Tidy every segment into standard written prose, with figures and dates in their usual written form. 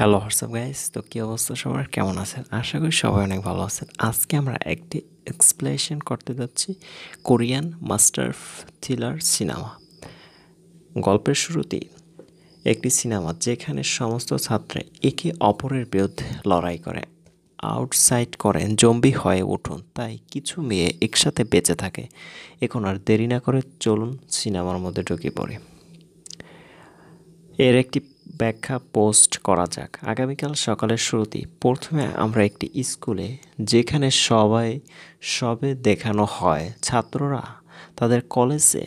Hello WhatsApp guys, তো কী অবস্থা সবার, কেমন আছেন? আশা করি সবাই অনেক ভালো আছেন। আজকে আমরা একটি এক্সপ্লেনেশন করতে যাচ্ছি কোরিয়ান মাস্টার থ্রিলার সিনেমা। গল্পের শুরুতেই একটি সিনেমা যেখানে সমস্ত ছাত্র একে অপরের বিরুদ্ধে লড়াই করে, আউটসাইড করেন, জম্বি হয়ে উঠুন, তাই কিছু মেয়ে একসাথে বেঁচে থাকে। এখন আর দেরি না করে চলুন সিনেমার মধ্যে ঢুকে পড়ি। এর একটি ব্যাখ্যা পোস্ট করা যাক। আগামীকাল সকালের শুরুতেই প্রথমে আমরা একটি স্কুলে, যেখানে সবে দেখানো হয় ছাত্ররা তাদের কলেজে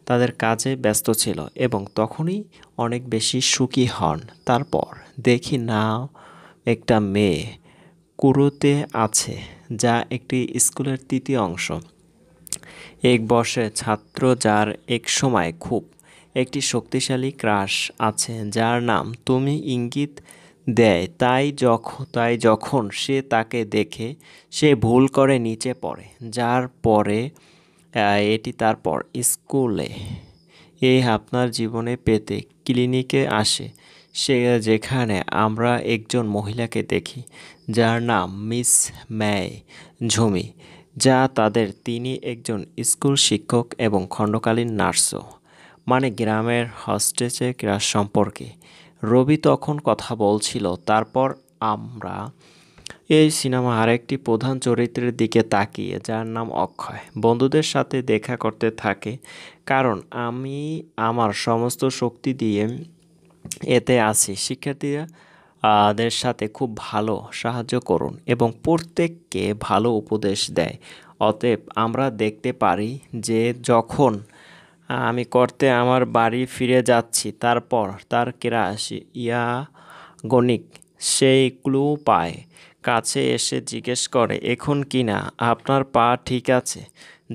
তাদের কাজে ব্যস্ত ছিল এবং তখনই অনেক বেশি সুখী হন। তারপর দেখি না একটা মেয়ে কুড়োতে আছে, যা একটি স্কুলের তৃতীয় অংশ। এক বর্ষের ছাত্র যার এক সময় খুব একটি শক্তিশালী ক্রাশ আছে, যার নাম তুমি ইঙ্গিত দেয়। তাই যখন সে তাকে দেখে, সে ভুল করে নিচে পড়ে, যার পরে এটি তারপর স্কুলে আপনার জীবনে পেতে ক্লিনিকে আসে, সে যেখানে আমরা একজন মহিলাকে দেখি যার নাম মিস ম্যায় ঝুমি, যা তাদের তিনি একজন স্কুল শিক্ষক এবং খণ্ডকালীন নার্সও, মানে গ্রামের হোস্টেসে ক্রাশ সম্পর্কে রবি তখন কথা বলছিল। তারপর আমরা এই সিনেমা আরেকটি প্রধান চরিত্রের দিকে তাকিয়ে, যার নাম অক্ষয়, বন্ধুদের সাথে দেখা করতে থাকে, কারণ আমি আমার সমস্ত শক্তি দিয়ে এতে আছি। শিক্ষার্থীরা দের সাথে খুব ভালো সাহায্য করুন এবং প্রত্যেককে ভালো উপদেশ দেয়। অতএব আমরা দেখতে পারি যে যখন আমি করতে আমার বাড়ি ফিরে যাচ্ছি, তারপর তার ক্রাশ ইয়াগনিক সেই ক্লু পায়, কাছে এসে জিজ্ঞেস করে, এখন কি না আপনার পা ঠিক আছে,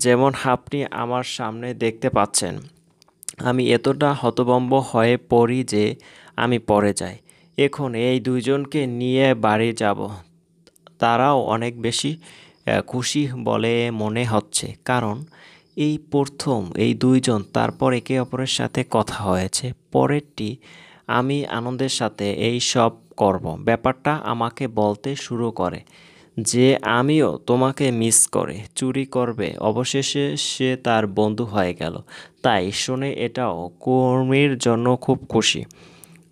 যেমন আপনি আমার সামনে দেখতে পাচ্ছেন। আমি এতটা হতভম্ব হয়ে পড়ি যে আমি পড়ে যাই। এখন এই দুইজনকে নিয়ে বাড়ি যাব। তারাও অনেক বেশি খুশি বলে মনে হচ্ছে, কারণ এই প্রথম এই দুইজন তারপর একে অপরের সাথে কথা হয়েছে। পরেরটি আমি আনন্দের সাথে এই সব করব। ব্যাপারটা আমাকে বলতে শুরু করে যে আমিও তোমাকে মিস করে চুরি করবে। অবশেষে সে তার বন্ধু হয়ে গেল। তাই শুনে এটাও কর্মীর জন্য খুব খুশি।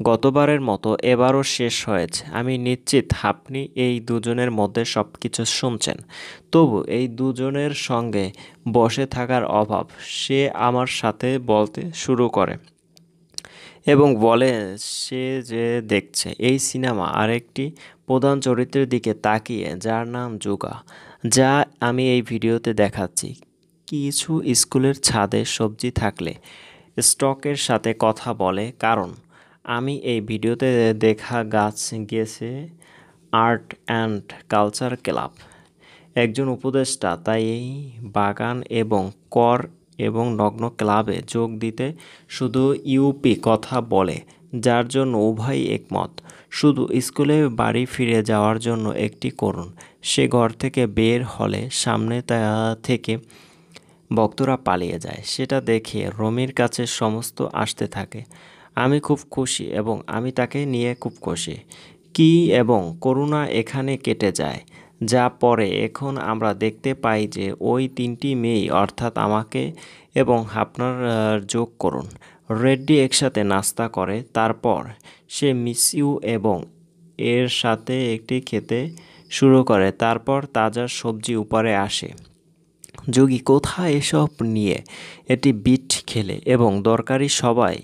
গতবারের মতো এবারও শেষ হয়েছে। আমি নিশ্চিত আপনি এই দুজনের মধ্যে সব কিছু শুনছেন। তবু এই দুজনের সঙ্গে বসে থাকার অভাব। সে আমার সাথে বলতে শুরু করে এবং বলে সে যে দেখছে এই সিনেমা আরেকটি প্রধান চরিত্রের দিকে তাকিয়ে, যার নাম যুগা, যা আমি এই ভিডিওতে দেখাচ্ছি। কিছু স্কুলের ছাদে সবজি থাকলে স্টকের সাথে কথা বলে, কারণ আমি এই ভিডিওতে দেখা গাছ গেছে আর্ট অ্যান্ড কালচার ক্লাব একজন উপদেষ্টা, তাই এই বাগান এবং কর এবং নগ্ন ক্লাবে যোগ দিতে শুধু ইউপি কথা বলে, যার জন্য উভয়ই একমত। শুধু স্কুলে বাড়ি ফিরে যাওয়ার জন্য একটি করুন। সে ঘর থেকে বের হলে সামনে থেকে ভক্তরা পালিয়ে যায়। সেটা দেখে রমির কাছে সমস্ত আসতে থাকে। আমি খুব খুশি এবং আমি তাকে নিয়ে খুব খুশি। কি এবং করুণা এখানে কেটে যায়, যা পরে এখন আমরা দেখতে পাই যে ওই তিনটি মেয়ে, অর্থাৎ আমাকে এবং আপনার যোগ করুন, রেড্ডি একসাথে নাস্তা করে। তারপর সে মিস ইউ এবং এর সাথে একটি খেতে শুরু করে। তারপর তাজা সবজি উপরে আসে। যোগী কোথায় এসব নিয়ে এটি বিট খেলে এবং দরকারি সবাই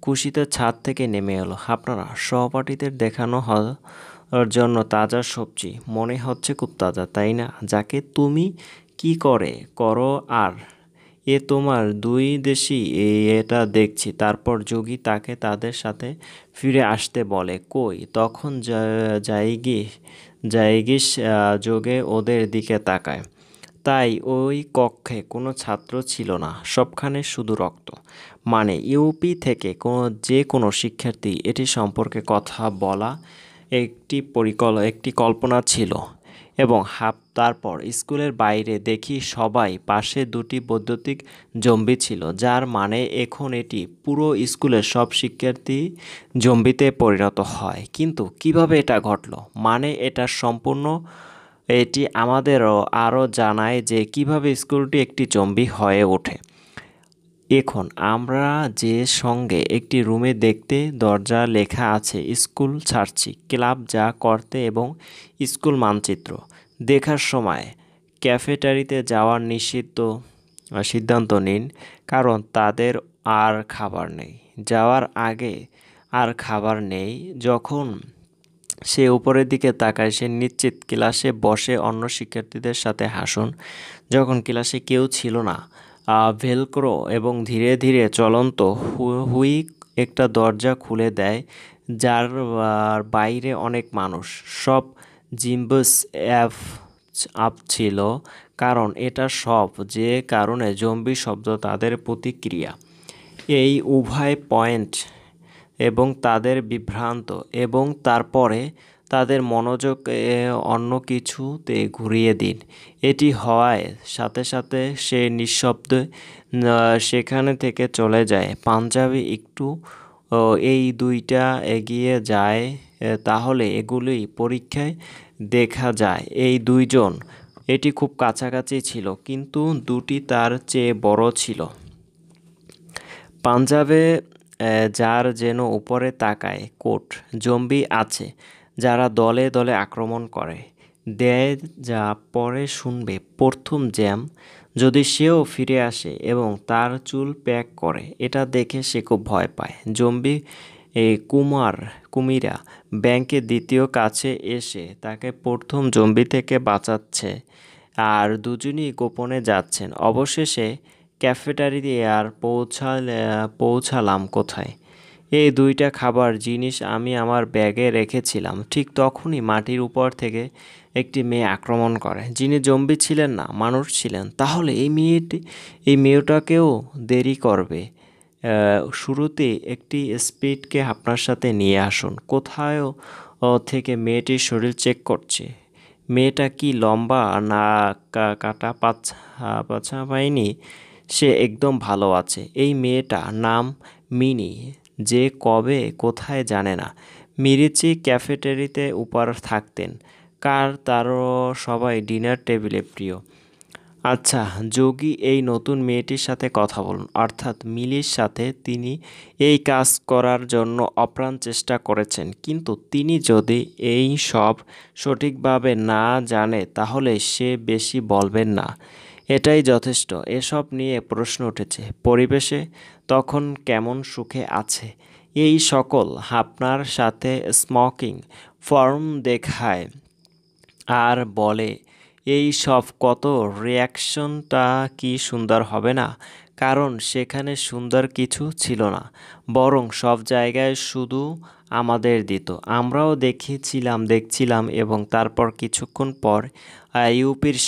খুশিতে ছাদ থেকে নেমে এলো। আপনারা সহপাঠীদের দেখানো হওয়ার জন্য তাজা সবজি মনে হচ্ছে খুব তাজা, তাই না? যাকে তুমি কি করো আর এ তোমার দুই দেশই এটা দেখছি। তারপর যোগী তাকে তাদের সাথে ফিরে আসতে বলে। কই তখন জায়গিস যোগে ওদের দিকে তাকায়। তাই ওই কক্ষে কোনো ছাত্র ছিল না, সবখানে শুধু রক্ত। মানে ইউপি থেকে যে কোনো শিক্ষার্থী এটি সম্পর্কে কথা বলা একটি কল্পনা ছিল। এবং তারপর স্কুলের বাইরে দেখি সবাই পাশে দুটি বৈদ্যুতিক জম্বি ছিল, যার মানে এখন এটি পুরো স্কুলের সব শিক্ষার্থী জম্বিতে পরিণত হয়। কিন্তু কিভাবে এটা ঘটলো, মানে এটা সম্পূর্ণ এটি আমাদেরও আরও জানায় যে কিভাবে স্কুলটি একটি জম্বি হয়ে ওঠে। এখন আমরা যে সঙ্গে একটি রুমে দেখতে দরজা লেখা আছে স্কুল ছাড়ছি, ক্লাব যা করতে এবং স্কুল মানচিত্র দেখার সময় ক্যাফেটারিতে যাওয়ার সিদ্ধান্ত নিন, কারণ তাদের আর খাবার নেই। যাওয়ার আগে আর খাবার নেই। যখন সে উপরের দিকে তাকায় সে নিশ্চিত ক্লাসে বসে অন্য শিক্ষার্থীদের সাথে হাসুন। যখন ক্লাসে কেউ ছিল না, ভেলক্রো এবং ধীরে ধীরে চলন্ত হুইক একটা দরজা খুলে দেয়, যার বাইরে অনেক মানুষ, সব জিম্বাস অ্যাপ আপ ছিল, কারণ এটা সব যে কারণে জম্বি শব্দ তাদের প্রতিক্রিয়া। এই উভয় পয়েন্ট এবং তাদের বিভ্রান্ত এবং তারপরে তাদের মনোযোগ অন্য কিছুতে ঘুরিয়ে দিন। এটি হওয়ায় সাথে সাথে সে নিঃশব্দে সেখানে থেকে চলে যায়। পাঞ্জাবি একটু এই দুইটা এগিয়ে যায়, তাহলে এগুলি পরীক্ষায় দেখা যায় এই দুইজন এটি খুব কাছাকাছি ছিল, কিন্তু দুটি তার চেয়ে বড় ছিল। পাঞ্জাবে যার যেন উপরে তাকায় কোট জম্বি আছে, যারা দলে দলে আক্রমণ করে দেয়, যা পরে শুনবে প্রথম জ্যাম, যদি সেও ফিরে আসে এবং তার চুল প্যাক করে। এটা দেখে সে খুব ভয় পায়। জম্বি কুমিরা ব্যাংকে দ্বিতীয় কাছে এসে তাকে প্রথম জম্বি থেকে বাঁচাচ্ছে, আর দুজনই গোপনে যাচ্ছেন। অবশেষে ক্যাফেটেরিয়ায় পৌঁছালাম কোথায়? এই দুইটা খাবার জিনিস আমি আমার ব্যাগে রেখেছিলাম। ঠিক তখনই মাটির উপর থেকে একটি মেয়ে আক্রমণ করে, যিনি জম্বি ছিলেন না, মানুষ ছিলেন। তাহলে এই মেয়েটাকেও দেরি করবে। শুরুতে একটি স্পিডকে আপনার সাথে নিয়ে আসুন। কোথায় থেকে মেয়েটির শরীর চেক করছে। মেয়েটা কি লম্বা না কাটা পাছা পায়নি? সে একদম ভালো আছে। এই মেয়েটার নাম মিনি, যে কবে কোথায় জানে না। মিরিচি ক্যাফেটেরিতে উপর থাকতেন, তারও সবাই ডিনার টেবিলে প্রিয়। আচ্ছা যোগী, এই নতুন মেয়েটির সাথে কথা বলুন, অর্থাৎ মিলির সাথে। তিনি এই কাজ করার জন্য অপ্রাণ চেষ্টা করেছেন, কিন্তু তিনি যদি এই সব সঠিকভাবে না জানে তাহলে সে বেশি বলবেন না। এটাই যথেষ্ট। এসব নিয়ে প্রশ্ন উঠেছে। পরিবেশে তখন কেমন সুখে আছে এই সকল আপনার সাথে স্মোকিং ফর্ম দেখায় আর বলে এই সব কত রিয়াকশনটা কি সুন্দর হবে না? কারণ সেখানে সুন্দর কিছু ছিল না, বরং সব জায়গায় শুধু আমাদের দিত। আমরাও দেখছিলাম এবং তারপর কিছুক্ষণ পর ইউপির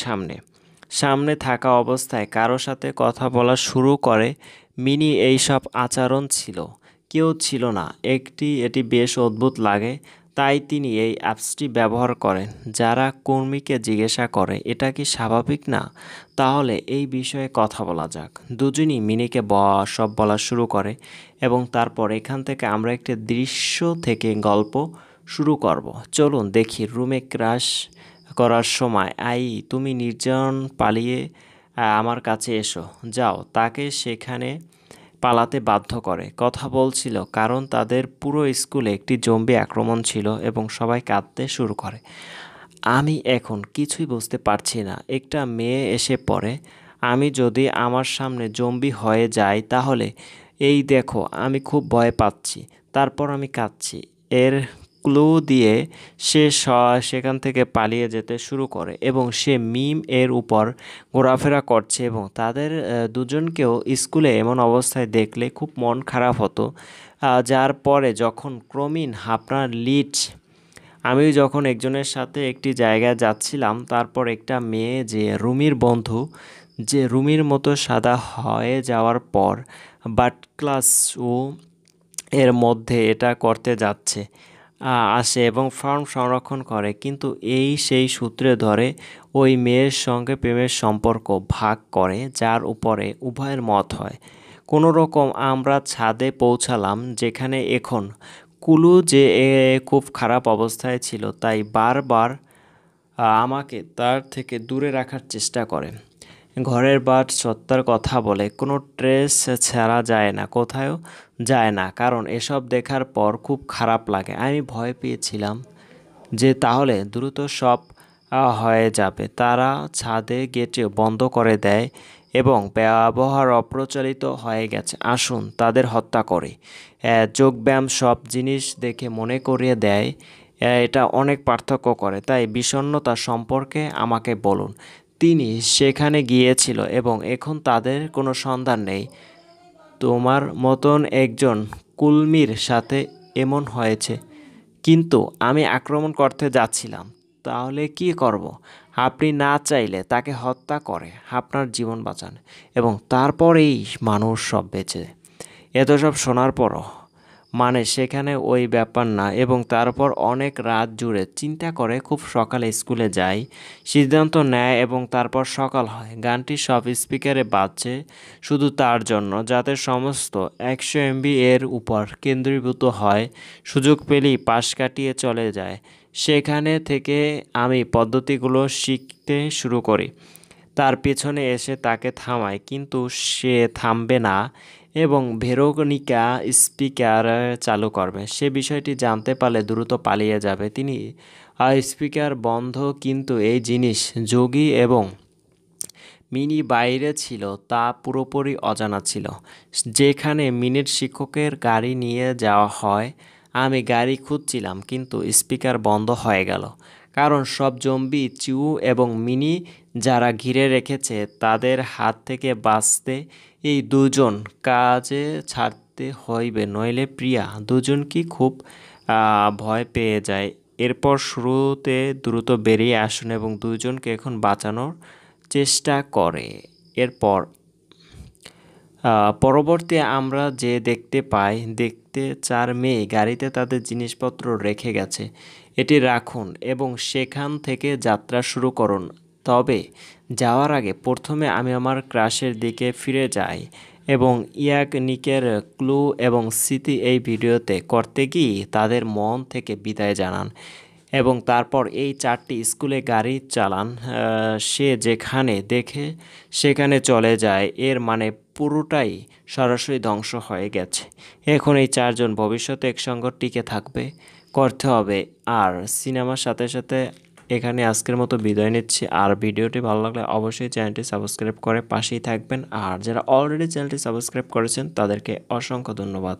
সামনে থাকা অবস্থায় কারো সাথে কথা বলা শুরু করে। মিনি এই সব আচরণ ছিল, কেউ ছিল না। এটি বেশ অদ্ভুত লাগে, তাই তিনি এই অ্যাপসটি ব্যবহার করেন। যারা কর্মীকে জিজ্ঞাসা করে এটা কি স্বাভাবিক না, তাহলে এই বিষয়ে কথা বলা যাক। দুজনই মিনিকে সব বলা শুরু করে এবং তারপর এখান থেকে আমরা একটি দৃশ্য থেকে গল্প শুরু করব। চলুন দেখি। রুমে ক্রাশ করার সময় তুমি নির্জন পালিয়ে আমার কাছে এসো। যাও। তাকে সেখানে পালাতে বাধ্য করে। কথা বলছিল কারণ তাদের পুরো স্কুলে একটি জম্বি আক্রমণ ছিল এবং সবাই কাঁদতে শুরু করে। আমি এখন কিছুই বুঝতে পারছি না। একটা মেয়ে এসে পড়ে। আমি যদি আমার সামনে জম্বি হয়ে যাই তাহলে এই দেখো, আমি খুব ভয় পাচ্ছি। তারপর আমি কাঁদছি। এর ক্লু দিয়ে সে সেখান থেকে পালিয়ে যেতে শুরু করে এবং সে মিম এর উপর ঘোরাফেরা করছে এবং তাদের দুজনকেও স্কুলে এমন অবস্থায় দেখলে খুব মন খারাপ হতো। যার পরে যখন ক্রমিন আপনার আমি যখন একজনের সাথে একটি জায়গায় যাচ্ছিলাম, তারপর একটা মেয়ে যে রুমির মতো সাদা হয়ে যাওয়ার পর বাট ক্লাস ও এর মধ্যে এটা করতে যাচ্ছে। আসে এবং ফর্ম সংরক্ষণ করে, কিন্তু এই সেই সূত্রে ধরে ওই মেয়ের সঙ্গে প্রেমের সম্পর্ক ভাগ করে, যার উপরে উভয়ের মত হয়। কোনো রকম আমরা ছাদে পৌঁছালাম, যেখানে এখন কুলু যে খুব খারাপ অবস্থায় ছিল, তাই বারবার আমাকে তার থেকে দূরে রাখার চেষ্টা করে। ঘরের বাট সত্তার কথা বলে, কোনো ট্রেস ছাড়া যায় না, কোথাও যায় না, কারণ এসব দেখার পর খুব খারাপ লাগে। আমি ভয় পেয়েছিলাম যে তাহলে দ্রুত সব হয়ে যাবে। তারা ছাদে গেটে বন্ধ করে দেয় এবং ব্যবহার অপ্রচলিত হয়ে গেছে। আসুন তাদের হত্যা করি। যোগব্যায়াম সব জিনিস দেখে মনে করিয়ে দেয় এটা অনেক পার্থক্য করে, তাই বিষণ্ণতা সম্পর্কে আমাকে বলুন। তিনি সেখানে গিয়েছিল এবং এখন তাদের কোনো সন্ধান নেই। তোমার মতন একজন কুলমির সাথে এমন হয়েছে, কিন্তু আমি আক্রমণ করতে যাচ্ছিলাম। তাহলে কি করব? আপনি না চাইলে তাকে হত্যা করে আপনার জীবন বাঁচান এবং তারপরেই মানুষ সব বেঁচে। এত সব শোনার পরও মানে সেখানে ওই ব্যাপার না, এবং তারপর অনেক রাত জুড়ে চিন্তা করে খুব সকালে স্কুলে যাই, সিদ্ধান্ত নেয় এবং তারপর সকাল হয়। গানটি সব স্পিকারে বাজছে শুধু তার জন্য, যাতে সমস্ত 100 MB এর উপর কেন্দ্রীভূত হয়। সুযোগ পেলেই পাশ কাটিয়ে চলে যায়। সেখানে থেকে আমি পদ্ধতিগুলো শিখতে শুরু করি। তার পেছনে এসে তাকে থামায়, কিন্তু সে থামবে না এবং ভেরোনিকা স্পিকার চালু করবে। সে বিষয়টি জানতে পারলে দ্রুত পালিয়ে যাবে। তিনি স্পিকার বন্ধ, কিন্তু এই জিনিস যোগী এবং মিনি বাইরে ছিল তা পুরোপুরি অজানা ছিল। যেখানে মিনির শিক্ষকের গাড়ি নিয়ে যাওয়া হয়, আমি গাড়ি খুঁজছিলাম, কিন্তু স্পিকার বন্ধ হয়ে গেল, কারণ সব জম্বি চিউ এবং মিনি যারা ঘিরে রেখেছে তাদের হাত থেকে বাঁচতে এই দুজন কাজে ছাড়তে হইবে, নইলে প্রিয়া দুজনকেই খুব ভয় পেয়ে যায়। এরপর শুরুতে দ্রুত বেরিয়ে আসুন এবং দুজনকে এখন বাঁচানোর চেষ্টা করে। এরপর পরবর্তী আমরা যে দেখতে পাই, দেখতে 4 মেয়ে গাড়িতে তাদের জিনিসপত্র রেখে গেছে। এটি রাখুন এবং সেখান থেকে যাত্রা শুরু করুন। তবে যাওয়ার আগে প্রথমে আমি আমার ক্রাশের দিকে ফিরে যাই এবং ইয়াকনিকের ক্লু এবং স্মৃতি এই ভিডিওতে করতে গিয়ে তাদের মন থেকে বিদায় জানান এবং তারপর এই 4টি স্কুলে গাড়ি চালান। সে যেখানে দেখে সেখানে চলে যায়, এর মানে পুরোটাই সরাসরি ধ্বংস হয়ে গেছে। এখন এই 4জন ভবিষ্যতে একসঙ্গে টিকে থাকবে, করতে হবে। আর সিনেমার সাথে সাথে এখানে আজকের মতো বিদায় নিচ্ছি। আর ভিডিওটি ভালো লাগলে অবশ্যই চ্যানেলটি সাবস্ক্রাইব করে পাশেই থাকবেন। আর যারা অলরেডি চ্যানেলটি সাবস্ক্রাইব করেছেন তাদেরকে অসংখ্য ধন্যবাদ।